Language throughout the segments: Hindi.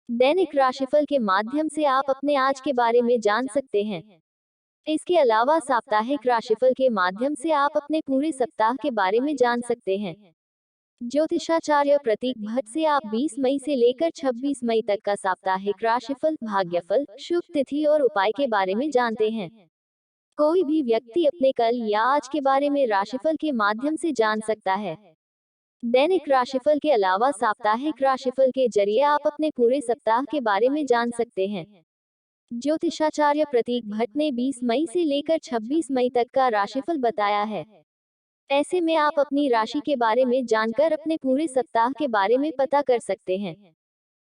दैनिक राशिफल के माध्यम से आप अपने आज के बारे में जान सकते हैं। इसके अलावा साप्ताहिक राशिफल के माध्यम से आप अपने पूरे सप्ताह के बारे में जान सकते हैं। ज्योतिषाचार्य प्रतीक भट्ट से आप 20 मई से लेकर 26 मई तक का साप्ताहिक राशिफल, भाग्यफल, शुभ तिथि और उपाय के बारे में जानते हैं। कोई भी व्यक्ति अपने कल या आज के बारे में राशिफल के माध्यम से जान सकता है। दैनिक राशिफल के अलावा साप्ताहिक राशिफल के जरिए आप अपने पूरे सप्ताह के बारे में जान सकते हैं। ज्योतिषाचार्य प्रतीक भट्ट ने 20 मई से लेकर 26 मई तक का राशिफल बताया है। ऐसे में आप अपनी राशि के बारे में जानकर अपने पूरे सप्ताह के बारे में पता कर सकते हैं।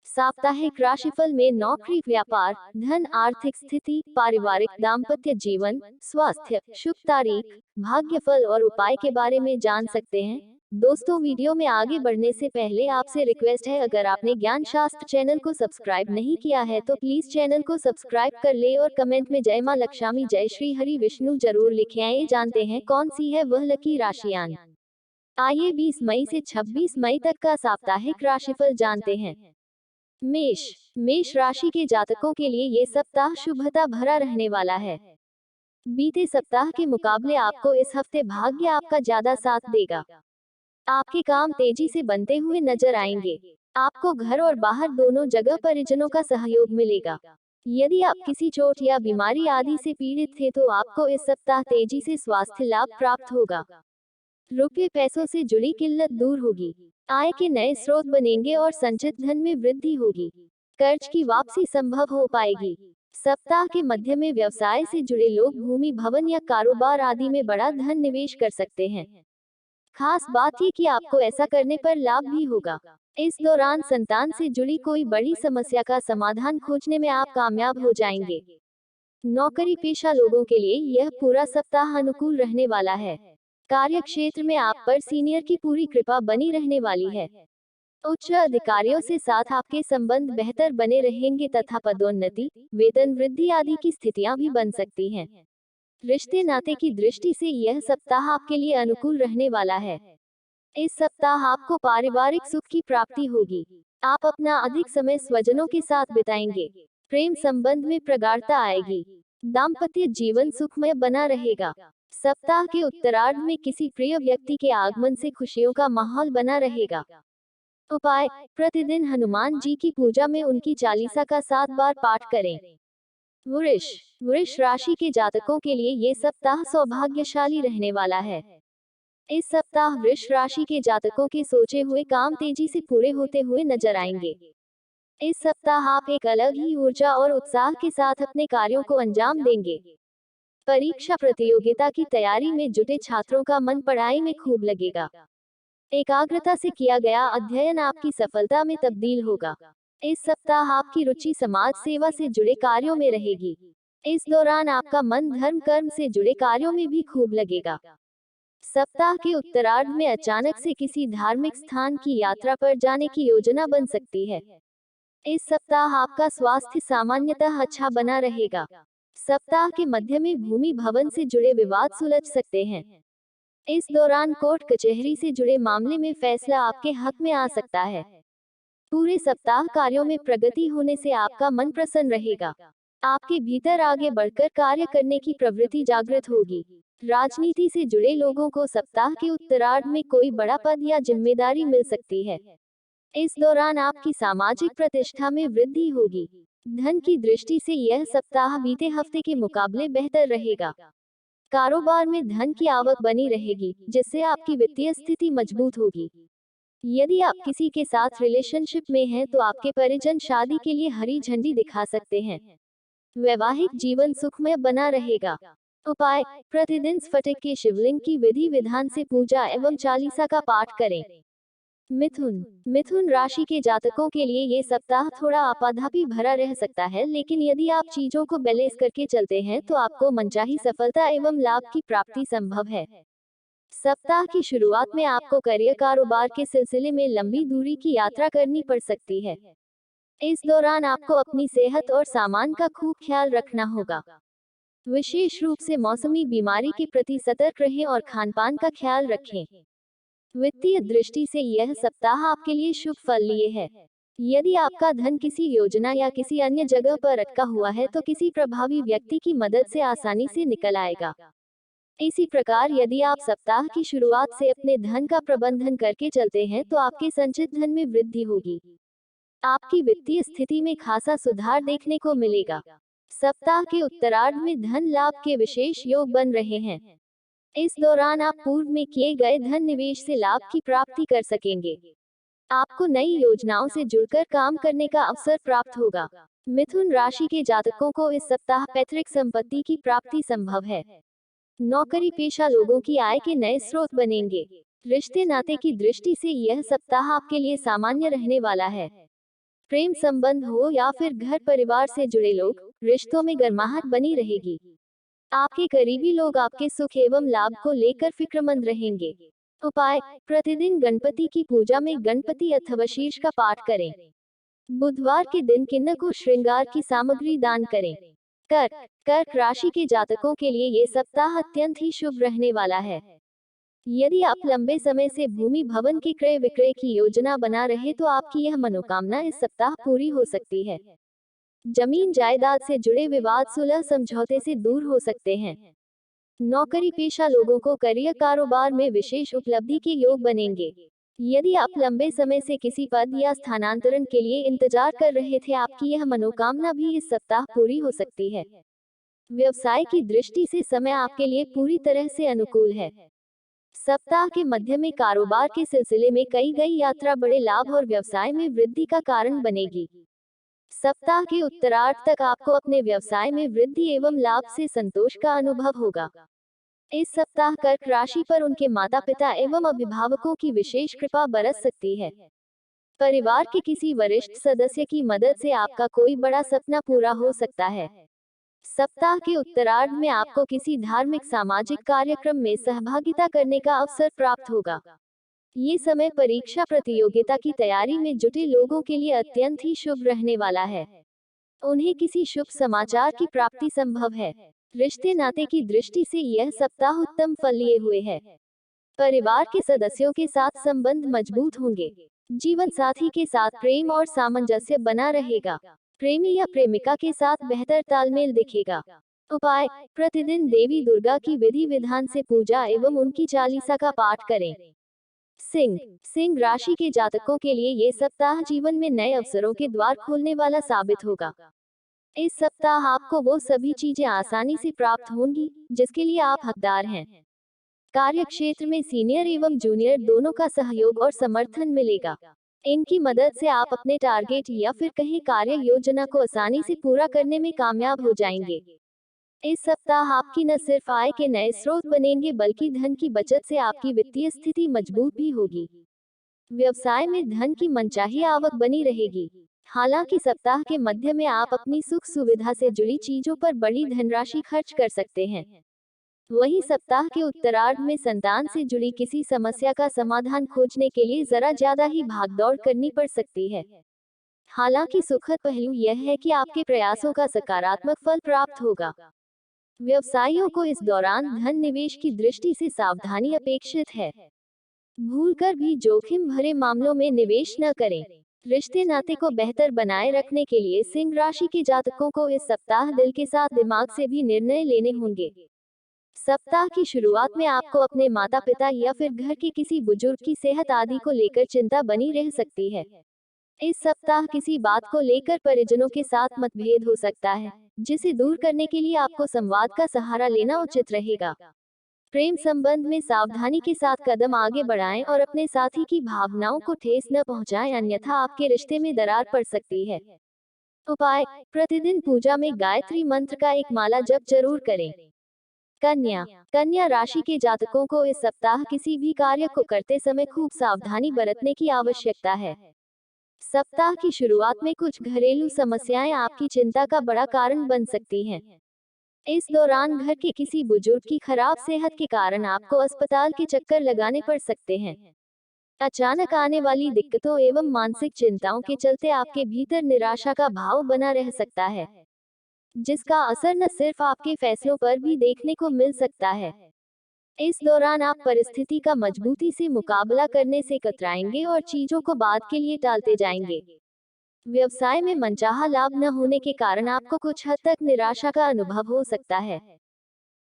साप्ताहिक राशिफल में नौकरी, व्यापार, धन, आर्थिक स्थिति, पारिवारिक, दाम्पत्य जीवन, स्वास्थ्य, शुभ तारीख, भाग्यफल और उपाय के बारे में जान सकते हैं। दोस्तों, वीडियो में आगे बढ़ने से पहले आपसे रिक्वेस्ट है, अगर आपने ज्ञान शास्त्र चैनल को सब्सक्राइब नहीं किया है तो प्लीज चैनल को सब्सक्राइब कर ले और कमेंट में जय मां लक्ष्मी, जय श्री हरि विष्णु जरूर लिखें। आइए जानते हैं कौन सी है वह लकी राशियां। आइए 20 मई से 26 मई तक का साप्ताहिक राशिफल जानते हैं। मेष राशि के जातकों के लिए ये सप्ताह शुभता भरा रहने वाला है। बीते सप्ताह के मुकाबले आपको इस हफ्ते भाग्य आपका ज्यादा साथ देगा। आपके काम तेजी से बनते हुए नजर आएंगे। आपको घर और बाहर दोनों जगह परिजनों का सहयोग मिलेगा। यदि आप किसी चोट या बीमारी आदि से पीड़ित थे तो आपको इस सप्ताह तेजी से स्वास्थ्य लाभ प्राप्त होगा। रुपये पैसों से जुड़ी किल्लत दूर होगी। आय के नए स्रोत बनेंगे और संचित धन में वृद्धि होगी। कर्ज की वापसी संभव हो पाएगी। सप्ताह के मध्य में व्यवसाय से जुड़े लोग भूमि, भवन या कारोबार आदि में बड़ा धन निवेश कर सकते हैं। खास बात ये कि आपको ऐसा करने पर लाभ भी होगा। इस दौरान संतान से जुड़ी कोई बड़ी समस्या का समाधान खोजने में आप कामयाब हो जाएंगे। नौकरी पेशा लोगों के लिए यह पूरा सप्ताह अनुकूल रहने वाला है। कार्य क्षेत्र में आप पर सीनियर की पूरी कृपा बनी रहने वाली है। उच्च अधिकारियों से साथ आपके संबंध बेहतर बने रहेंगे तथा पदोन्नति, वेतन वृद्धि आदि की स्थितियां भी बन सकती हैं। रिश्ते नाते की दृष्टि से यह सप्ताह आपके लिए अनुकूल रहने वाला है। इस सप्ताह आपको पारिवारिक सुख की प्राप्ति होगी। आप अपना अधिक समय स्वजनों के साथ बिताएंगे। प्रेम संबंध में प्रगाढ़ता आएगी। दाम्पत्य जीवन सुखमय बना रहेगा। सप्ताह के उत्तरार्ध में किसी प्रिय व्यक्ति के आगमन से खुशियों का माहौल बना रहेगा। उपाय: प्रतिदिन हनुमान जी की पूजा में उनकी चालीसा का 7 बार पाठ करें। वृष राशि के जातकों के लिए ये सप्ताह सौभाग्यशाली रहने वाला है। इस सप्ताह वृष राशि के जातकों के सोचे हुए काम तेजी से पूरे होते हुए नजर आएंगे। इस सप्ताह आप एक अलग ही ऊर्जा और उत्साह के साथ अपने कार्यों को अंजाम देंगे। परीक्षा प्रतियोगिता की तैयारी में जुटे छात्रों का मन पढ़ाई में खूब लगेगा। एकाग्रता से किया गया अध्ययन आपकी सफलता में तब्दील होगा। इस सप्ताह आपकी रुचि समाज सेवा से जुड़े कार्यों में रहेगी। इस दौरान आपका मन धर्म कर्म से जुड़े कार्यों में भी खूब लगेगा। सप्ताह के उत्तरार्ध में अचानक से किसी धार्मिक स्थान की यात्रा पर जाने की योजना बन सकती है। इस सप्ताह आपका स्वास्थ्य सामान्यतः अच्छा बना रहेगा। सप्ताह के मध्य में भूमि भवन से जुड़े विवाद सुलझ सकते हैं। इस दौरान कोर्ट कचहरी से जुड़े मामले में फैसला आपके हक में आ सकता है। पूरे सप्ताह कार्यों में प्रगति होने से आपका मन प्रसन्न रहेगा। आपके भीतर आगे बढ़कर कार्य करने की प्रवृत्ति जागृत होगी। राजनीति से जुड़े लोगों को सप्ताह के उत्तरार्ध में कोई बड़ा पद या जिम्मेदारी मिल सकती है। इस दौरान आपकी सामाजिक प्रतिष्ठा में वृद्धि होगी। धन की दृष्टि से यह सप्ताह बीते हफ्ते के मुकाबले बेहतर रहेगा। कारोबार में धन की आवक बनी रहेगी, जिससे आपकी वित्तीय स्थिति मजबूत होगी। यदि आप किसी के साथ रिलेशनशिप में हैं तो आपके परिजन शादी के लिए हरी झंडी दिखा सकते हैं। वैवाहिक जीवन सुखमय बना रहेगा। उपाय: प्रतिदिन स्फटिक के शिवलिंग की विधि विधान से पूजा एवं चालीसा का पाठ करें। मिथुन राशि के जातकों के लिए ये सप्ताह थोड़ा आपाधापी भरा रह सकता है, लेकिन यदि आप चीजों को बैलेंस करके चलते हैं तो आपको मनचाही सफलता एवं लाभ की प्राप्ति संभव है। सप्ताह की शुरुआत में आपको करियर कारोबार के सिलसिले में लंबी दूरी की यात्रा करनी पड़ सकती है। इस दौरान आपको अपनी सेहत और सामान का खूब ख्याल रखना होगा। विशेष रूप से मौसमी बीमारी के प्रति सतर्क रहें और खानपान का ख्याल रखें। वित्तीय दृष्टि से यह सप्ताह आपके लिए शुभ फल लिए है। यदि आपका धन किसी योजना या किसी अन्य जगह पर अटका हुआ है तो किसी प्रभावी व्यक्ति की मदद से आसानी से निकल आएगा। इसी प्रकार यदि आप सप्ताह की शुरुआत से अपने धन का प्रबंधन करके चलते हैं तो आपके संचित धन में वृद्धि होगी। आपकी वित्तीय स्थिति में खासा सुधार देखने को मिलेगा। सप्ताह के उत्तरार्ध में धन लाभ के विशेष योग बन रहे हैं। इस दौरान आप पूर्व में किए गए धन निवेश से लाभ की प्राप्ति कर सकेंगे। आपको नई योजनाओं से जुड़कर काम करने का अवसर प्राप्त होगा। मिथुन राशि के जातकों को इस सप्ताह पैतृक संपत्ति की प्राप्ति संभव है। नौकरी पेशा लोगों की आय के नए स्रोत बनेंगे। रिश्ते नाते की दृष्टि से यह सप्ताह आपके लिए सामान्य रहने वाला है। प्रेम संबंध हो या फिर घर परिवार से जुड़े लोग, रिश्तों में गर्माहट बनी रहेगी। आपके करीबी लोग आपके सुख एवं लाभ को लेकर फिक्रमंद रहेंगे। उपाय: प्रतिदिन गणपति की पूजा में गणपति अथवा शीर्ष का पाठ करें। बुधवार के दिन किन्नर को श्रृंगार की सामग्री दान करें। कर्क राशि के जातकों के लिए ये सप्ताह अत्यंत ही शुभ रहने वाला है। यदि आप लंबे समय से भूमि भवन के क्रय विक्रय की योजना बना रहे तो आपकी यह मनोकामना इस सप्ताह पूरी हो सकती है। जमीन जायदाद से जुड़े विवाद सुलह समझौते से दूर हो सकते हैं। नौकरी पेशा लोगों को करियर कारोबार में विशेष उपलब्धि के योग बनेंगे। यदि आप लंबे समय से किसी पद या स्थानांतरण के लिए इंतजार कर रहे थे, आपकी यह मनोकामना भी इस सप्ताह पूरी हो सकती है। व्यवसाय की दृष्टि से समय आपके लिए पूरी तरह से अनुकूल है। सप्ताह के मध्य में कारोबार के सिलसिले में कई गई यात्रा बड़े लाभ और व्यवसाय में वृद्धि का कारण बनेगी। सप्ताह के उत्तरार्ध तक आपको अपने व्यवसाय में वृद्धि एवं लाभ से संतोष का अनुभव होगा। इस सप्ताह कर्क राशि पर उनके माता पिता एवं अभिभावकों की विशेष कृपा बरस सकती है। परिवार के किसी वरिष्ठ सदस्य की मदद से आपका कोई बड़ा सपना पूरा हो सकता है। सप्ताह के उत्तरार्ध में आपको किसी धार्मिक सामाजिक कार्यक्रम में सहभागिता करने का अवसर प्राप्त होगा। ये समय परीक्षा प्रतियोगिता की तैयारी में जुटे लोगों के लिए अत्यंत ही शुभ रहने वाला है। उन्हें किसी शुभ समाचार की प्राप्ति संभव है। रिश्ते नाते की दृष्टि से यह सप्ताह उत्तम फल लिए हुए है। परिवार के सदस्यों के साथ संबंध मजबूत होंगे। जीवन साथी के साथ प्रेम और सामंजस्य बना रहेगा। प्रेमी या प्रेमिका के साथ बेहतर तालमेल दिखेगा। उपाय: प्रतिदिन देवी दुर्गा की विधि विधान से पूजा एवं उनकी चालीसा का पाठ करें। सिंह राशि के जातकों के लिए ये सप्ताह जीवन में नए अवसरों के द्वार खोलने वाला साबित होगा। इस सप्ताह आपको वो सभी चीजें आसानी से प्राप्त होंगी जिसके लिए आप हकदार हैं। कार्य क्षेत्र में सीनियर एवं जूनियर दोनों का सहयोग और समर्थन मिलेगा। इनकी मदद से आप अपने टारगेट या फिर कहीं कार्य योजना को आसानी से पूरा करने में कामयाब हो जाएंगे। इस सप्ताह आपकी न सिर्फ आय के नए स्रोत बनेंगे बल्कि धन की बचत से आपकी वित्तीय स्थिति मजबूत भी होगी। व्यवसाय में धन की मनचाही आवक बनी रहेगी। हालांकि सप्ताह के मध्य में आप अपनी सुख सुविधा से जुड़ी चीजों पर बड़ी धनराशि खर्च कर सकते हैं। वहीं सप्ताह के उत्तरार्ध में संतान से जुड़ी किसी समस्या का समाधान खोजने के लिए जरा ज्यादा ही भागदौड़ करनी पड़ सकती है। हालांकि सुखद पहलू यह है कि आपके प्रयासों का सकारात्मक फल प्राप्त होगा। व्यवसायियों को इस दौरान धन निवेश की दृष्टि से सावधानी अपेक्षित है। भूलकर भी जोखिम भरे मामलों में निवेश न करें। रिश्ते नाते को बेहतर बनाए रखने के लिए सिंह राशि के जातकों को इस सप्ताह दिल के साथ दिमाग से भी निर्णय लेने होंगे। सप्ताह की शुरुआत में आपको अपने माता पिता या फिर घर के किसी बुजुर्ग की सेहत आदि को लेकर चिंता बनी रह सकती है। इस सप्ताह किसी बात को लेकर परिजनों के साथ मतभेद हो सकता है, जिसे दूर करने के लिए आपको संवाद का सहारा लेना उचित रहेगा। प्रेम संबंध में सावधानी के साथ कदम आगे बढ़ाएं और अपने साथी की भावनाओं को ठेस न पहुंचाएं, अन्यथा आपके रिश्ते में दरार पड़ सकती है। उपाय: प्रतिदिन पूजा में गायत्री मंत्र का एक माला जप जरूर करें। कन्या राशि के जातकों को इस सप्ताह किसी भी कार्य को करते समय खूब सावधानी बरतने की आवश्यकता है। सप्ताह की शुरुआत में कुछ घरेलू समस्याएं आपकी चिंता का बड़ा कारण बन सकती हैं। इस दौरान घर के किसी बुजुर्ग की खराब सेहत के कारण आपको अस्पताल के चक्कर लगाने पड़ सकते हैं। अचानक आने वाली दिक्कतों एवं मानसिक चिंताओं के चलते आपके भीतर निराशा का भाव बना रह सकता है, जिसका असर न सिर्फ आपके फैसलों पर भी देखने को मिल सकता है। इस दौरान आप परिस्थिति का मजबूती से मुकाबला करने से कतराएंगे और चीजों को बाद के लिए टालते जाएंगे। व्यवसाय में मनचाहा लाभ न होने के कारण आपको कुछ हद तक निराशा का अनुभव हो सकता है।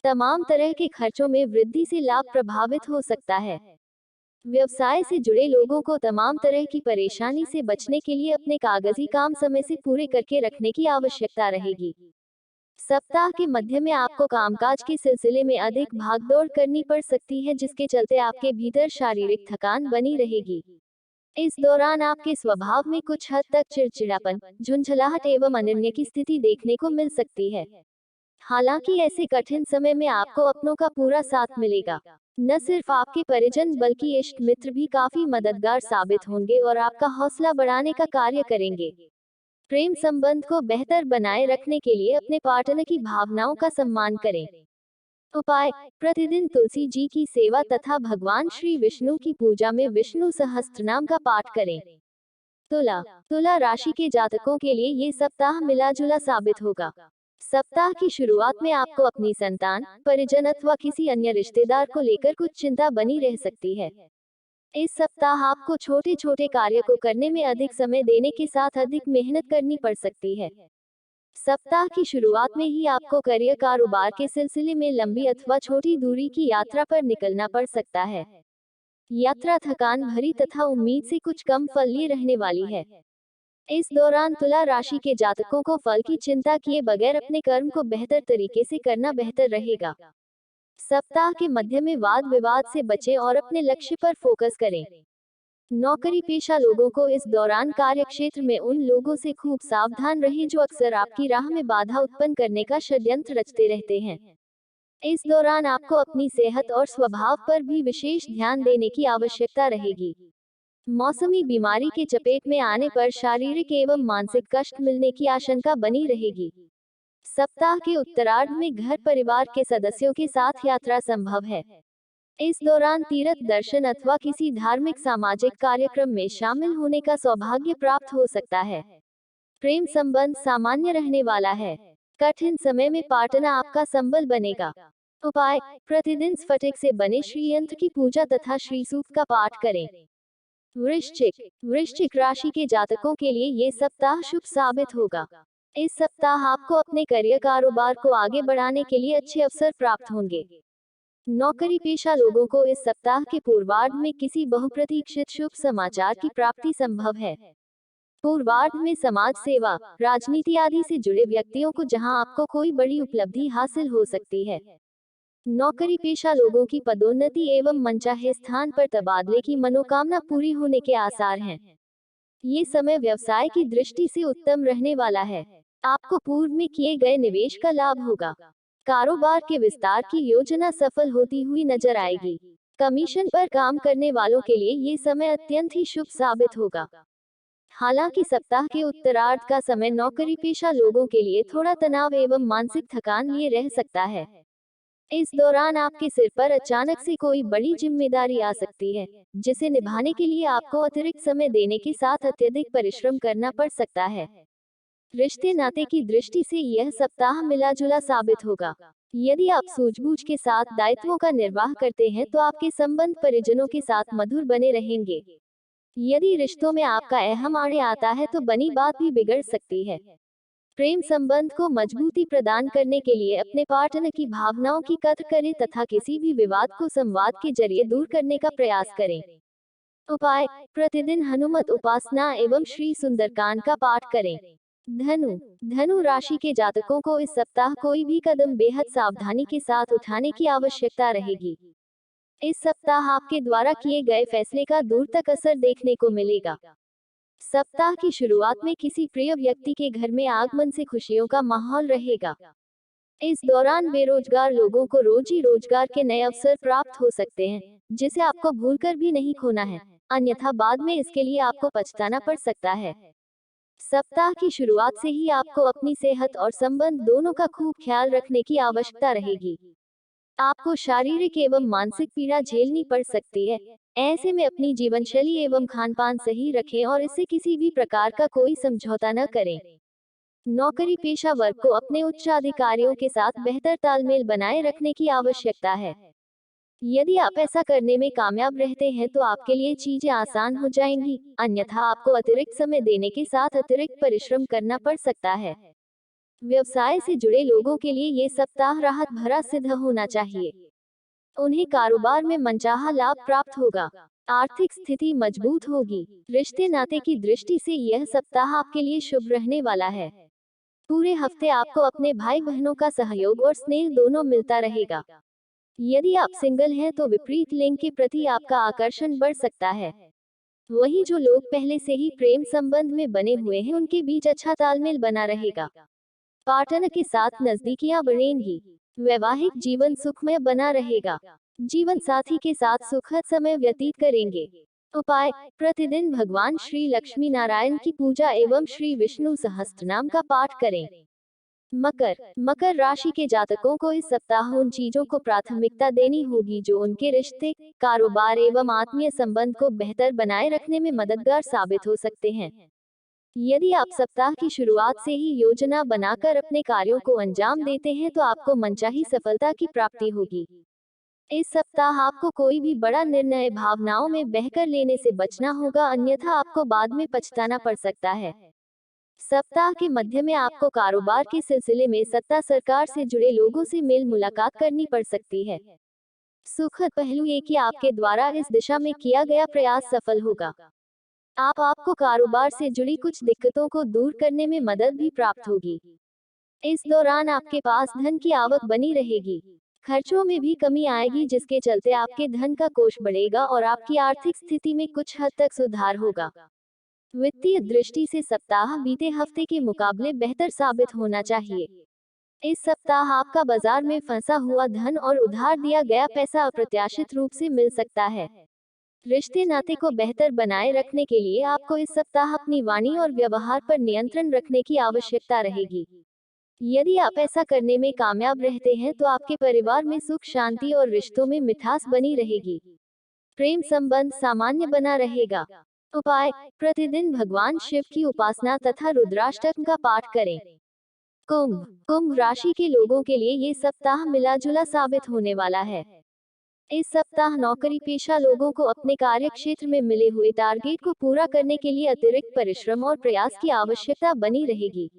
तमाम तरह के खर्चों में वृद्धि से लाभ प्रभावित हो सकता है। व्यवसाय से जुड़े लोगों को तमाम तरह की परेशानी से बचने के लिए अपने कागजी काम समय से पूरे करके रखने की आवश्यकता रहेगी। सप्ताह के मध्य में आपको कामकाज के सिलसिले में अधिक भागदौड़ करनी पड़ सकती है, जिसके चलते आपके भीतर शारीरिक थकान बनी रहेगी। इस दौरान आपके स्वभाव में कुछ हद तक चिड़चिड़ापन, झुंझलाहट एवं अनिर्णय की स्थिति देखने को मिल सकती है। हालांकि ऐसे कठिन समय में आपको अपनों का पूरा साथ मिलेगा। न सिर्फ आपके परिजन बल्कि इष्ट मित्र भी काफी मददगार साबित होंगे और आपका हौसला बढ़ाने का कार्य करेंगे। प्रेम संबंध को बेहतर बनाए रखने के लिए अपने पार्टनर की भावनाओं का सम्मान करें। उपाय: प्रतिदिन तुलसी जी की सेवा तथा भगवान श्री विष्णु की पूजा में विष्णु सहस्त्रनाम का पाठ करें। तुला राशि के जातकों के लिए ये सप्ताह मिला जुला साबित होगा। सप्ताह की शुरुआत में आपको अपनी संतान, परिजन अथवा किसी अन्य रिश्तेदार को लेकर कुछ चिंता बनी रह सकती है। इस सप्ताह आपको छोटे छोटे कार्य को करने में अधिक समय देने के साथ अधिक मेहनत करनी पड़ सकती है। सप्ताह की शुरुआत में ही आपको करियर कारोबार के सिलसिले में लंबी अथवा छोटी दूरी की यात्रा पर निकलना पड़ सकता है। यात्रा थकान भरी तथा उम्मीद से कुछ कम फलीय रहने वाली है। इस दौरान तुला राशि के जातकों को फल की चिंता किए बगैर अपने कर्म को बेहतर तरीके से करना बेहतर रहेगा। सप्ताह के मध्य में वाद विवाद से बचें और अपने लक्ष्य पर फोकस करें। नौकरी पेशा लोगों को इस दौरान कार्य क्षेत्र में उन लोगों से खूब सावधान रहें जो अक्सर आपकी राह में बाधा उत्पन्न करने का षड्यंत्र रचते रहते हैं। इस दौरान आपको अपनी सेहत और स्वभाव पर भी विशेष ध्यान देने की आवश्यकता रहेगी। मौसमी बीमारी के चपेट में आने पर शारीरिक एवं मानसिक कष्ट मिलने की आशंका बनी रहेगी। सप्ताह के उत्तरार्ध में घर परिवार के सदस्यों के साथ यात्रा संभव है। इस दौरान तीर्थ दर्शन अथवा किसी धार्मिक सामाजिक कार्यक्रम में शामिल होने का सौभाग्य प्राप्त हो सकता है। प्रेम संबंध सामान्य रहने वाला है। कठिन समय में पार्टनर आपका संबल बनेगा। उपाय: प्रतिदिन स्फटिक से बने श्री यंत्र की पूजा तथा श्री सूक्त का पाठ करें। वृश्चिक राशि के जातकों के लिए ये सप्ताह शुभ साबित होगा। इस सप्ताह आपको अपने करियर कारोबार को आगे बढ़ाने के लिए अच्छे अवसर प्राप्त होंगे। नौकरी पेशा लोगों को इस सप्ताह के पूर्वार्ध में किसी बहुप्रतीक्षित शुभ समाचार की प्राप्ति संभव है। पूर्वार्ध में समाज सेवा, राजनीति आदि से जुड़े व्यक्तियों को जहां आपको कोई बड़ी उपलब्धि हासिल हो सकती है। नौकरी पेशा लोगों की पदोन्नति एवं मनचाहे स्थान पर तबादले की मनोकामना पूरी होने के आसार हैं। ये समय व्यवसाय की दृष्टि से उत्तम रहने वाला है। आपको पूर्व में किए गए निवेश का लाभ होगा। कारोबार के विस्तार की योजना सफल होती हुई नजर आएगी। कमीशन पर काम करने वालों के लिए ये समय अत्यंत ही शुभ साबित होगा। हालांकि सप्ताह के उत्तरार्ध का समय नौकरी पेशा लोगों के लिए थोड़ा तनाव एवं मानसिक थकान लिए रह सकता है। इस दौरान आपके सिर पर अचानक से कोई बड़ी जिम्मेदारी आ सकती है, जिसे निभाने के लिए आपको अतिरिक्त समय देने के साथ अत्यधिक परिश्रम करना पड़ सकता है। रिश्ते नाते की दृष्टि से यह सप्ताह मिला जुला साबित होगा। यदि आप सूझबूझ के साथ दायित्वों का निर्वाह करते हैं तो आपके संबंध परिजनों के साथ मधुर बने रहेंगे। यदि रिश्तों में आपका अहम आड़े आता है तो बनी बात भी बिगड़ सकती है। प्रेम संबंध को मजबूती प्रदान करने के लिए अपने पार्टनर की भावनाओं की कद्र करें तथा किसी भी विवाद को संवाद के जरिए दूर करने का प्रयास करें। उपाय: प्रतिदिन हनुमत उपासना एवं श्री सुंदरकांड का पाठ करें। धनु राशि के जातकों को इस सप्ताह कोई भी कदम बेहद सावधानी के साथ उठाने की आवश्यकता रहेगी। इस सप्ताह आपके द्वारा किए गए फैसले का दूर तक असर देखने को मिलेगा। सप्ताह की शुरुआत में किसी प्रिय व्यक्ति के घर में आगमन से खुशियों का माहौल रहेगा। इस दौरान बेरोजगार लोगों को रोजी रोजगार के नए अवसर प्राप्त हो सकते हैं, जिसे आपको भूलकर भी नहीं खोना है, अन्यथा बाद में इसके लिए आपको पछताना पड़ सकता है। सप्ताह की शुरुआत से ही आपको अपनी सेहत और संबंध दोनों का खूब ख्याल रखने की आवश्यकता रहेगी। आपको शारीरिक एवं मानसिक पीड़ा झेलनी पड़ सकती है। ऐसे में अपनी जीवनशैली एवं खानपान सही रखें और इससे किसी भी प्रकार का कोई समझौता न करें। नौकरी पेशा वर्ग को अपने उच्च अधिकारियों के साथ बेहतर तालमेल बनाए रखने की आवश्यकता है। यदि आप ऐसा करने में कामयाब रहते हैं तो आपके लिए चीजें आसान हो जाएंगी, अन्यथा आपको अतिरिक्त समय देने के साथ अतिरिक्त परिश्रम करना पड़ सकता है। व्यवसाय से जुड़े लोगों के लिए ये सप्ताह राहत भरा सिद्ध होना चाहिए। उन्हें कारोबार में मनचाहा लाभ प्राप्त होगा। आर्थिक स्थिति मजबूत होगी। रिश्ते नाते की दृष्टि से यह सप्ताह आपके लिए शुभ रहने वाला है। पूरे हफ्ते आपको अपने भाई बहनों का सहयोग और स्नेह दोनों मिलता रहेगा। यदि आप सिंगल हैं तो विपरीत लिंग के प्रति आपका आकर्षण बढ़ सकता है। वहीं जो लोग पहले से ही प्रेम संबंध में बने हुए हैं उनके बीच अच्छा तालमेल बना रहेगा। पार्टनर के साथ नजदीकियां बढ़ेंगी। वैवाहिक जीवन सुखमय बना रहेगा। जीवन साथी के साथ सुखद समय व्यतीत करेंगे। उपाय: प्रतिदिन भगवान श्री लक्ष्मी नारायण की पूजा एवं श्री विष्णु सहस्त्रनाम का पाठ करें। मकर राशि के जातकों को इस सप्ताह उन चीजों को प्राथमिकता देनी होगी जो उनके रिश्ते, कारोबार एवं आत्मीय संबंध को बेहतर बनाए रखने में मददगार साबित हो सकते हैं। यदि आप सप्ताह की शुरुआत से ही योजना बनाकर अपने कार्यों को अंजाम देते हैं तो आपको मनचाही सफलता की प्राप्ति होगी। इस सप्ताह आपको कोई भी बड़ा निर्णय भावनाओं में बहकर लेने से बचना होगा, अन्यथा आपको बाद में पछताना पड़ सकता है। सप्ताह के मध्य में आपको कारोबार के सिलसिले में सत्ता सरकार से जुड़े लोगों से मेल मुलाकात करनी पड़ सकती है। सुखद पहलू ये कि आपके द्वारा इस दिशा में किया गया प्रयास सफल होगा। आपको कारोबार से जुड़ी कुछ दिक्कतों को दूर करने में मदद भी प्राप्त होगी। इस दौरान आपके पास धन की आवक बनी रहेगी। खर्चों में भी कमी आएगी, जिसके चलते आपके धन का कोष बढ़ेगा और आपकी आर्थिक स्थिति में कुछ हद तक सुधार होगा। वित्तीय दृष्टि से सप्ताह बीते हफ्ते के मुकाबले बेहतर साबित होना चाहिए। इस सप्ताह आपका बाजार में फंसा हुआ धन और उधार दिया गया पैसा अप्रत्याशित रूप से मिल सकता है। रिश्ते नाते को बेहतर बनाए रखने के लिए आपको इस सप्ताह अपनी वाणी और व्यवहार पर नियंत्रण रखने की आवश्यकता रहेगी। यदि आप ऐसा करने में कामयाब रहते हैं तो आपके परिवार में सुख शांति और रिश्तों में मिठास बनी रहेगी। प्रेम संबंध सामान्य बना रहेगा। उपाय: प्रतिदिन भगवान शिव की उपासना तथा रुद्राष्टक का पाठ करें। कुंभ राशि के लोगों के लिए ये सप्ताह मिला जुला साबित होने वाला है। इस सप्ताह नौकरी पेशा लोगों को अपने कार्य क्षेत्र में मिले हुए टारगेट को पूरा करने के लिए अतिरिक्त परिश्रम और प्रयास की आवश्यकता बनी रहेगी।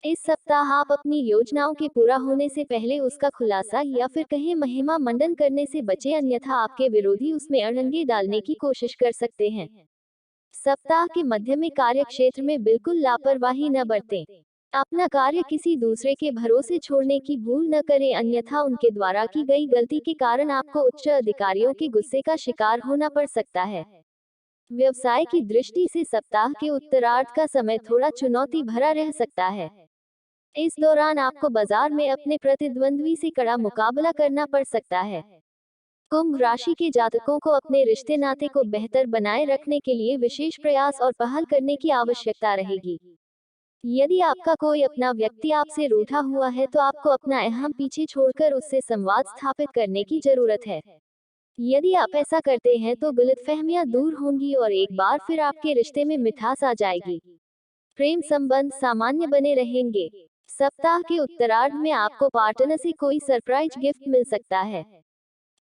इस सप्ताह आप अपनी योजनाओं के पूरा होने से पहले उसका खुलासा या फिर कहीं महिमा मंडन करने से बचें, अन्यथा आपके विरोधी उसमें अड़ंगे डालने की कोशिश कर सकते हैं। सप्ताह के मध्य में कार्य क्षेत्र में बिल्कुल लापरवाही न बरतें। अपना कार्य किसी दूसरे के भरोसे छोड़ने की भूल न करें, अन्यथा उनके द्वारा की गई गलती के कारण आपको उच्च अधिकारियों के गुस्से का शिकार होना पड़ सकता है। व्यवसाय की दृष्टि से सप्ताह के उत्तरार्ध का समय थोड़ा चुनौती भरा रह सकता है। इस दौरान आपको बाजार में अपने प्रतिद्वंद्वी से कड़ा मुकाबला करना पड़ सकता है। कुंभ राशि के जातकों को अपने रिश्ते नाते को बेहतर बनाए रखने के लिए विशेष प्रयास और पहल करने की आवश्यकता रहेगी। यदि आपका कोई अपना व्यक्ति आपसे रूठा हुआ है तो आपको अपना अहम पीछे छोड़कर उससे संवाद स्थापित करने की जरूरत है। यदि आप ऐसा करते हैं तो गलतफहमियां दूर होंगी और एक बार फिर आपके रिश्ते में मिठास आ जाएगी। प्रेम संबंध सामान्य बने रहेंगे। सप्ताह के उत्तरार्ध में आपको पार्टनर से कोई सरप्राइज गिफ्ट मिल सकता है।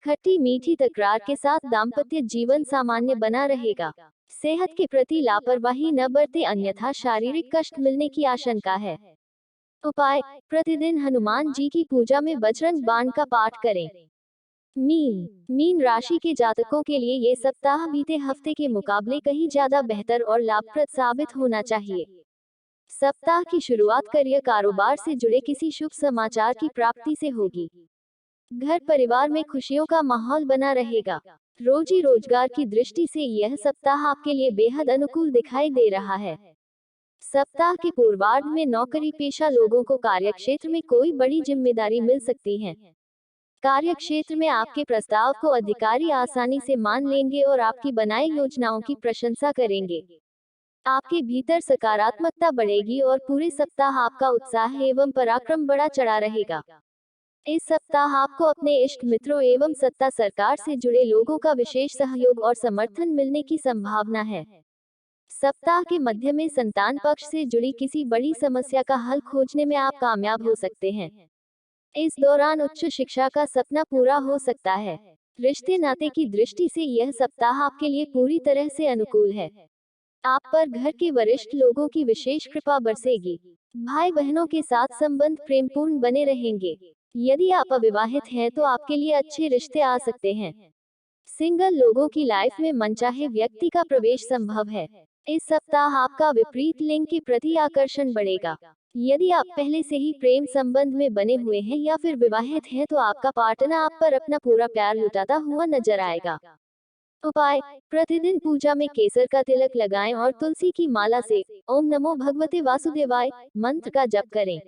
खट्टी मीठी तकरार के साथ दाम्पत्य जीवन सामान्य बना रहेगा। सेहत के प्रति लापरवाही न बरतें, अन्यथा शारीरिक कष्ट मिलने की आशंका है। उपाय: प्रतिदिन हनुमान जी की पूजा में बजरंग बाण का पाठ करें। मीन राशि के जातकों के लिए ये सप्ताह बीते हफ्ते के मुकाबले कहीं ज्यादा बेहतर और लाभप्रद साबित होना चाहिए। सप्ताह की शुरुआत करियर कारोबार से जुड़े किसी शुभ समाचार की प्राप्ति से होगी। घर परिवार में खुशियों का माहौल बना रहेगा। रोजी रोजगार की दृष्टि से यह सप्ताह आपके लिए बेहद अनुकूल दिखाई दे रहा है। सप्ताह के पूर्वार्ध में नौकरी पेशा लोगों को कार्यक्षेत्र में कोई बड़ी जिम्मेदारी मिल सकती है। कार्यक्षेत्र में आपके प्रस्ताव को अधिकारी आसानी से मान लेंगे और आपकी बनाई योजनाओं की प्रशंसा करेंगे। आपके भीतर सकारात्मकता बढ़ेगी और पूरे सप्ताह आपका उत्साह एवं पराक्रम बढ़ा चढ़ा रहेगा। इस सप्ताह आपको अपने इष्ट मित्रों एवं सत्ता सरकार से जुड़े लोगों का विशेष सहयोग और समर्थन मिलने की संभावना है। सप्ताह के मध्य में संतान पक्ष से जुड़ी किसी बड़ी समस्या का हल खोजने में आप कामयाब हो सकते हैं। इस दौरान उच्च शिक्षा का सपना पूरा हो सकता है। रिश्ते नाते की दृष्टि से यह सप्ताह आपके लिए पूरी तरह से अनुकूल है। आप पर घर के वरिष्ठ लोगों की विशेष कृपा बरसेगी। भाई बहनों के साथ संबंध प्रेमपूर्ण बने रहेंगे। यदि आप अविवाहित हैं तो आपके लिए अच्छे रिश्ते आ सकते हैं। सिंगल लोगों की लाइफ में मनचाहे व्यक्ति का प्रवेश संभव है। इस सप्ताह आपका विपरीत लिंग के प्रति आकर्षण बढ़ेगा। यदि आप पहले से ही प्रेम संबंध में बने हुए हैं या फिर विवाहित हैं तो आपका पार्टनर आप पर अपना पूरा प्यार लुटाता हुआ नजर आएगा। उपाय: प्रतिदिन पूजा में केसर का तिलक लगाएं और तुलसी की माला से ओम नमो भगवते वासुदेवाय मंत्र का जप करें।